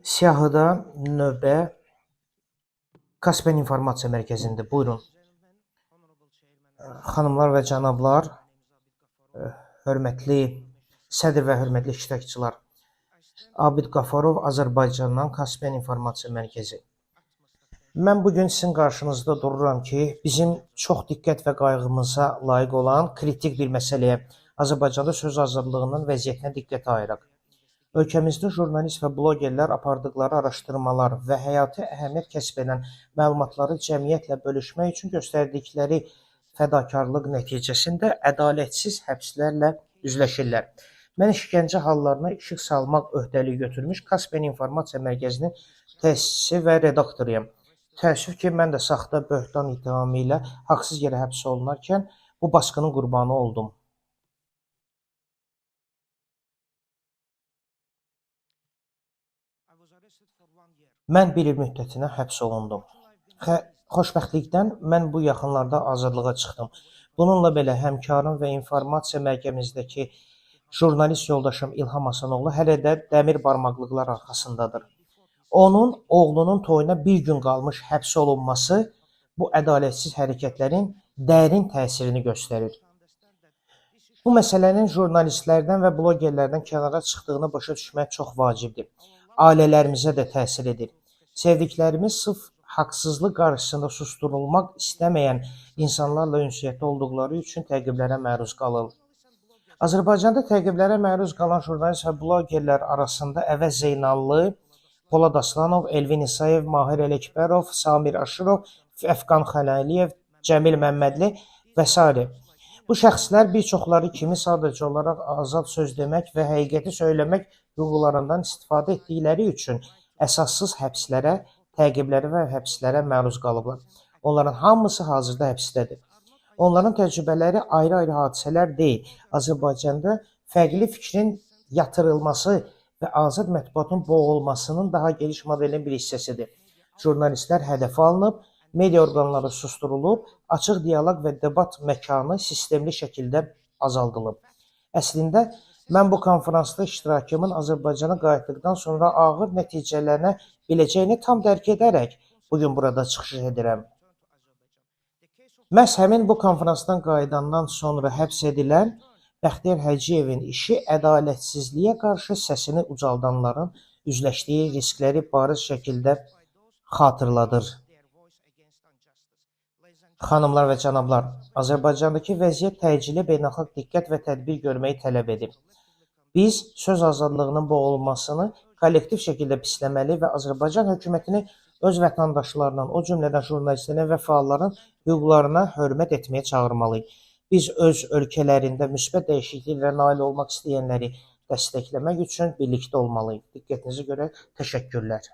Siyahıda növbə Kaspen İnformasiya Mərkəzində. Buyurun. Xanımlar və cənablar, hörmətli sədr və hörmətli iştirakçılar. Abid Qafarov, Azərbaycandan Kaspen İnformasiya Mərkəzi. Mən bugün sizin qarşınızda dururam ki, bizim çox diqqət və qayğımıza layiq olan kritik bir məsələyə, Azərbaycanda söz azadlığının vəziyyətinə diqqət ayıraq. Ölkəmizdə jurnalist və blogerlər apardıqları araşdırmalar və həyati əhəmiyyət kəsb edən məlumatları cəmiyyətlə bölüşmək üçün göstərdikləri fədakarlıq nəticəsində ədalətsiz həbslərlə üzləşirlər. Mən işgəncə hallarına işıq salmaq öhdəliyi götürmüş Kaspen İnformasiya Mərkəzinin təsisçisi və redaktoruyam. Təəssüf ki, mən də saxta böhtan ittihamı ilə haqsız yerə həbs olunarkən bu baskının qurbanı oldum. Mən bir il müddətinə həbs olundum. Xoşbəxtlikdən mən bu yaxınlarda azadlığa çıxdım. Bununla belə həmkarım və informasiya mərkəzimizdəki jurnalist yoldaşım İlham Hasanoğlu hələ də dəmir barmaqlıqlar arxasındadır. Onun oğlunun toyuna bir gün qalmış həbs olunması bu ədalətsiz hərəkətlərin dərin təsirini göstərir. Bu məsələnin jurnalistlərdən və blogerlərdən kənara çıxdığını başa düşmək çox vacibdir. Ailələrimizə də təsir edir. Sevdiklərimiz sırf haqsızlıq qarşısında susturulmaq istəməyən insanlarla ünsiyyətdə olduqları üçün təqiblərə məruz qalır. Azərbaycanda təqiblərə məruz qalan jurnalist və blogerlər arasında Əvəz Zeynallı, Polad Aslanov, Elvin İsayev, Mahir Ələkbərov, Samir Aşırov, Əfqan Xəlaliyev, Cəmil Məmmədli və s. Bu şəxslər bir çoxları kimi sadəcə olaraq azad söz demək və həqiqəti söyləmək hüquqlarından istifadə etdikləri üçün əsassız həbslərə, təqiblərə və həbslərə məruz qalıblar. Onların hamısı hazırda həbsdədir. Onların təcrübələri ayrı-ayrı hadisələr deyil. Azərbaycanda fərqli fikrin yatırılması və azad mətbuatın boğulmasının daha geniş modelinin bir hissəsidir. Jurnalistlər hədəfə alınıb, media orqanları susturulub, açıq dialoq və debat məkanı sistemli şəkildə azaldılıb. Əslində, mən bu konferansda iştirakımın Azərbaycana qayıtdıqdan sonra ağır nəticələnə biləcəyini tam dərk edərək bugün burada çıxış edirəm. Məhz həmin bu konferansdan qayıdandan sonra həbs edilən Bəxtiyar Hacıyevin işi ədalətsizliyə qarşı səsini ucaldanların üzləşdiyi riskləri bariz şəkildə xatırladır. Xanımlar və cənablar, Azərbaycandakı vəziyyət təcili beynəlxalq diqqət və tədbir görməyi tələb edir. Biz söz azadlığının boğulmasını kollektiv şəkildə pisləməli və Azərbaycan hökumətini öz vətəndaşlarının, o cümlədən jurnalistlərin və fəalların hüquqlarına hörmət etməyə çağırmalıyıq. Biz öz ölkələrində müsbət dəyişikliklərə nail olmaq istəyənləri dəstəkləmək üçün birlikdə olmalıyıq. Diqqətinizə görə təşəkkürlər.